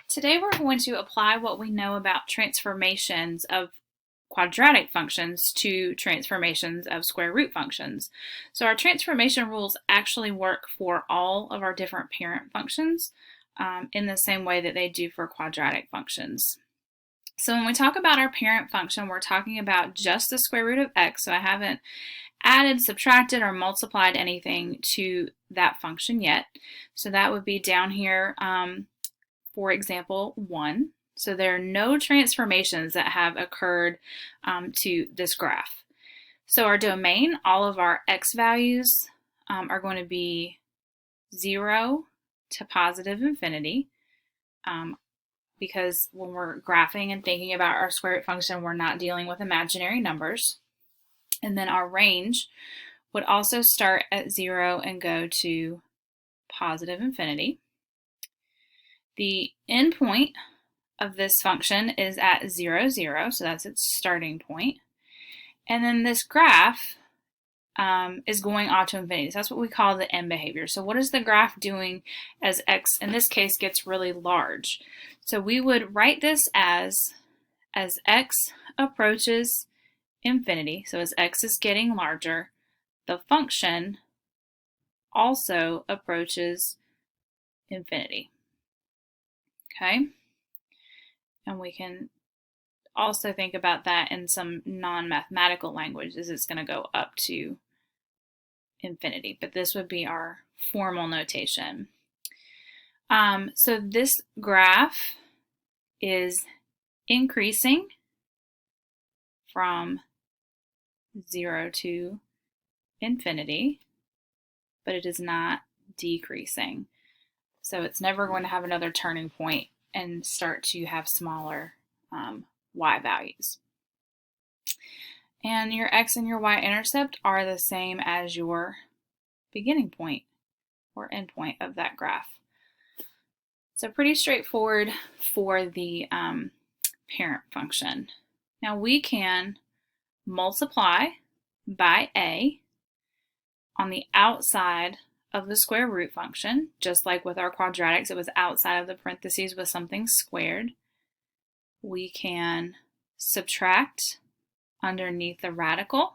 Today we're going to apply what we know about transformations of quadratic functions to transformations of square root functions. So our transformation rules actually work for all of our different parent functions in the same way that they do for quadratic functions. So when we talk about our parent function, we're talking about just the square root of x. So I haven't added, subtracted, or multiplied anything to that function yet. So that would be down here, for example, 1. So there are no transformations that have occurred to this graph. So our domain, all of our x values are going to be 0 to positive infinity, because when we're graphing and thinking about our square root function, we're not dealing with imaginary numbers. And then our range would also start at 0 and go to positive infinity. The endpoint of this function is at 0, 0, so that's its starting point. And then this graph is going off to infinity. So that's what we call the end behavior. So what is the graph doing as x, in this case, gets really large? So we would write this as x approaches infinity, so as x is getting larger, the function also approaches infinity. Okay? And we can also think about that in some non-mathematical language, as it's going to go up to infinity. But this would be our formal notation. So this graph is increasing from 0 to infinity, but it is not decreasing. So it's never going to have another turning point and start to have smaller y values. And your x and your y-intercept are the same as your beginning point or end point of that graph. So pretty straightforward for the parent function. Now we can multiply by a on the outside of the square root function, just like with our quadratics, it was outside of the parentheses with something squared. We can subtract underneath the radical.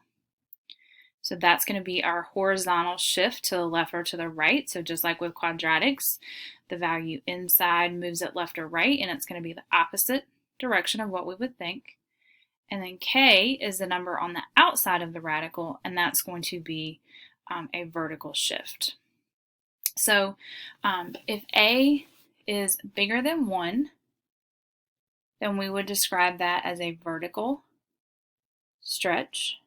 So that's going to be our horizontal shift to the left or to the right. So just like with quadratics, the value inside moves it left or right, and it's going to be the opposite direction of what we would think. And then k is the number on the outside of the radical, and that's going to be a vertical shift. So if a is bigger than 1, then we would describe that as a vertical stretch.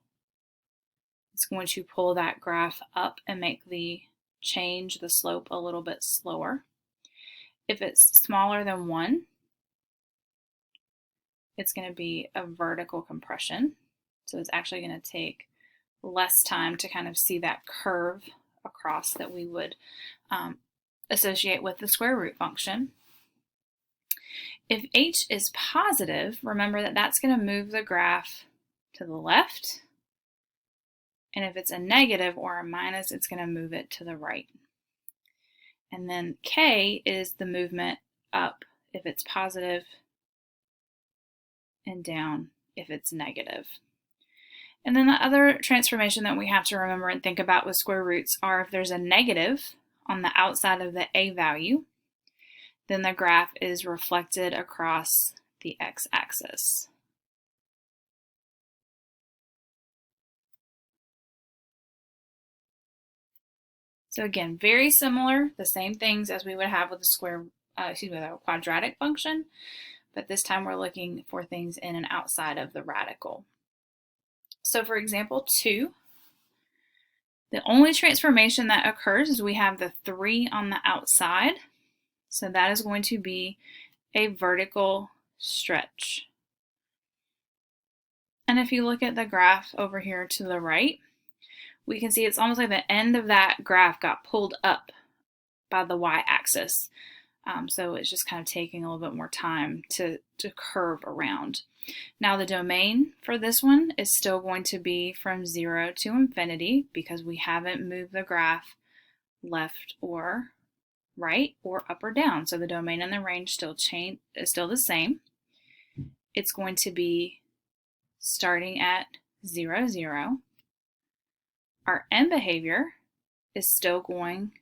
It's going to pull that graph up and make the slope a little bit slower. If it's smaller than 1, it's going to be a vertical compression. So it's actually going to take less time to kind of see that curve across that we would associate with the square root function. If h is positive, remember that that's going to move the graph to the left. And if it's a negative or a minus, it's going to move it to the right. And then k is the movement up if it's positive and down if it's negative. And then the other transformation that we have to remember and think about with square roots are if there's a negative on the outside of the a value, then the graph is reflected across the x-axis. So again, very similar, the same things as we would have with a quadratic function, but this time we're looking for things in and outside of the radical. So for example, 2, the only transformation that occurs is we have the 3 on the outside. So that is going to be a vertical stretch. And if you look at the graph over here to the right, we can see it's almost like the end of that graph got pulled up by the y-axis. So it's just kind of taking a little bit more time to curve around. Now the domain for this one is still going to be from 0 to infinity because we haven't moved the graph left or right, or up or down. So the domain and the range is still the same. It's going to be starting at 0, 0. Our end behavior is still going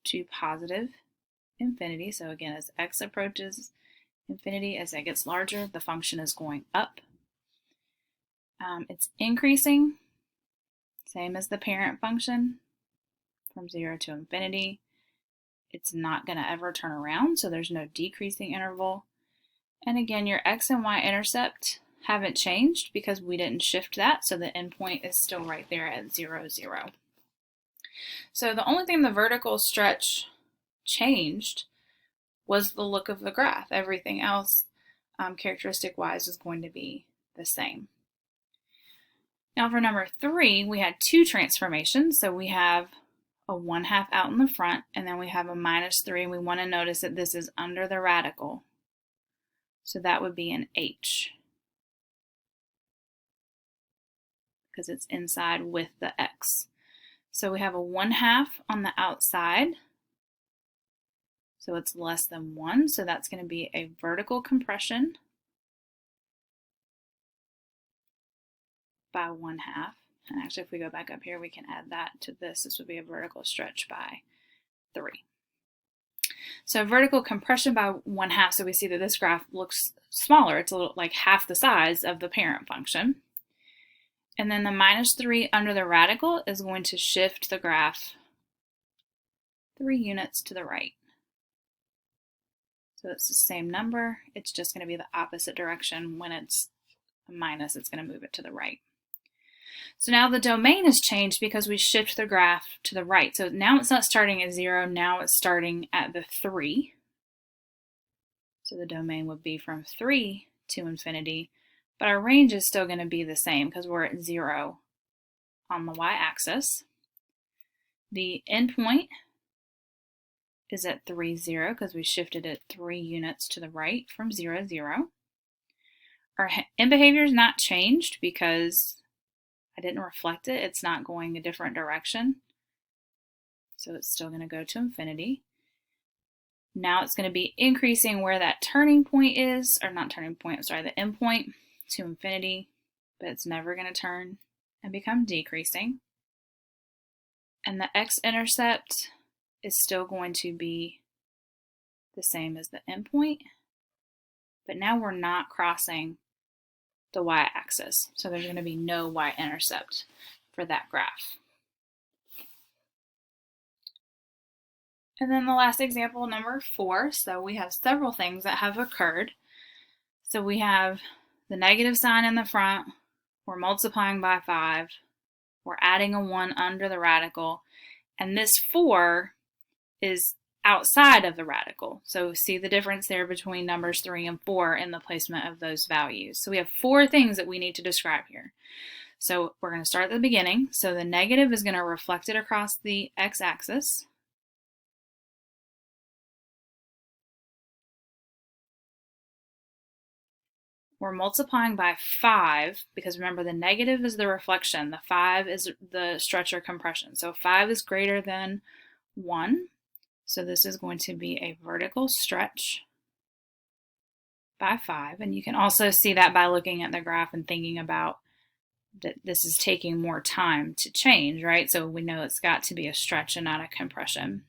to positive infinity. So again, as x approaches infinity, as it gets larger, the function is going up. It's increasing, same as the parent function, from 0 to infinity. It's not going to ever turn around, so there's no decreasing interval. And again, your x and y intercept haven't changed because we didn't shift that, so the endpoint is still right there at 0, 0. So the only thing the vertical stretch changed was the look of the graph. Everything else, characteristic-wise, is going to be the same. Now for number 3, we had 2 transformations. So we have a 1/2 out in the front, and then we have a -3, and we want to notice that this is under the radical. So that would be an h, because it's inside with the x. So we have a 1/2 on the outside, so it's less than 1, so that's going to be a vertical compression by 1/2. And actually, if we go back up here, we can add that to this. This would be a vertical stretch by 3. So vertical compression by 1/2, so we see that this graph looks smaller. It's a little like half the size of the parent function. And then the -3 under the radical is going to shift the graph 3 units to the right. So it's the same number, it's just going to be the opposite direction. When it's a minus, it's going to move it to the right. So now the domain has changed because we shift the graph to the right. So now it's not starting at 0, now it's starting at the 3. So the domain would be from 3 to infinity, but our range is still going to be the same because we're at 0 on the y-axis. The endpoint is at 3, 0 because we shifted it 3 units to the right from 0, 0. Our end behavior is not changed because I didn't reflect it. It's not going a different direction. So it's still going to go to infinity. Now it's going to be increasing where that turning point is, or not turning point, sorry, the endpoint to infinity, but it's never going to turn and become decreasing. And the x-intercept is still going to be the same as the endpoint, but now we're not crossing the y-axis, so there's going to be no y-intercept for that graph. And then the last example, number 4, so we have several things that have occurred. So we have the negative sign in the front, we're multiplying by 5, we're adding a 1 under the radical, and this 4 is outside of the radical. So see the difference there between numbers 3 and 4 in the placement of those values. So we have 4 things that we need to describe here. So we're going to start at the beginning. So the negative is going to reflect it across the x-axis. We're multiplying by 5 because remember the negative is the reflection, the 5 is the stretch or compression. So 5 is greater than 1. So this is going to be a vertical stretch by 5. And you can also see that by looking at the graph and thinking about that this is taking more time to change, right? So we know it's got to be a stretch and not a compression.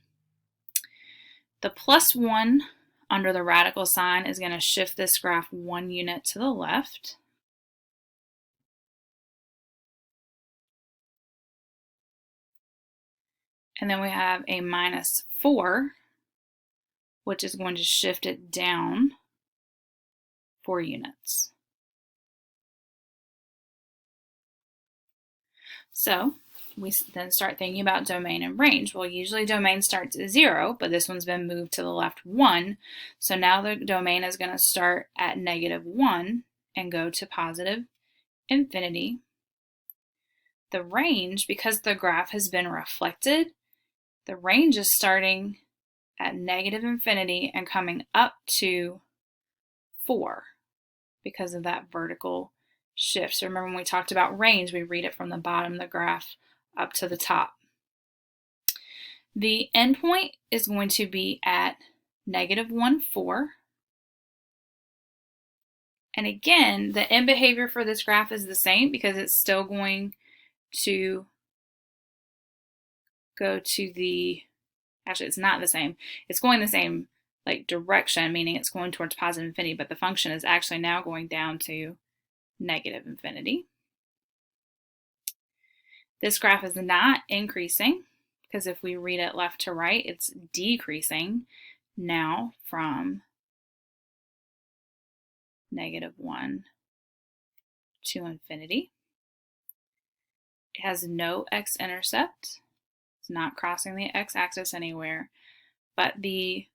The +1 under the radical sign is going to shift this graph 1 unit to the left. And then we have a -4, which is going to shift it down 4 units. So we then start thinking about domain and range. Well, usually domain starts at 0, but this one's been moved to the left 1. So now the domain is going to start at -1 and go to positive infinity. The range, because the graph has been reflected, the range is starting at negative infinity and coming up to 4 because of that vertical shift. So remember when we talked about range, we read it from the bottom of the graph up to the top. The endpoint is going to be at -1, 4. And again, the end behavior for this graph is the same because it's still going to go to the, actually it's not the same. It's going the same like direction, meaning it's going towards positive infinity, but the function is actually now going down to negative infinity. This graph is not increasing because if we read it left to right, it's decreasing now from -1 to infinity. It has no x-intercept. It's not crossing the x-axis anywhere, but the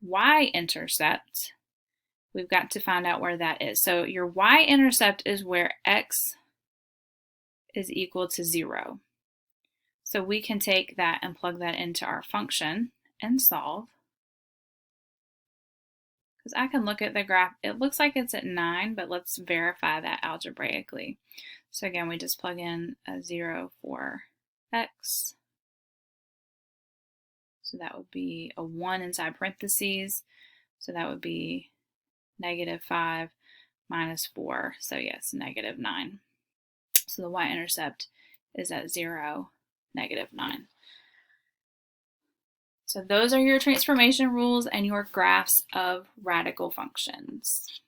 y-intercept, we've got to find out where that is. So your y-intercept is where x is equal to 0. So we can take that and plug that into our function and solve. Because I can look at the graph, it looks like it's at 9, but let's verify that algebraically. So again, we just plug in a 0 for x. So that would be a 1 inside parentheses. So that would be -5 minus 4. So yes, -9. So the y-intercept is at 0, -9. So those are your transformation rules and your graphs of radical functions.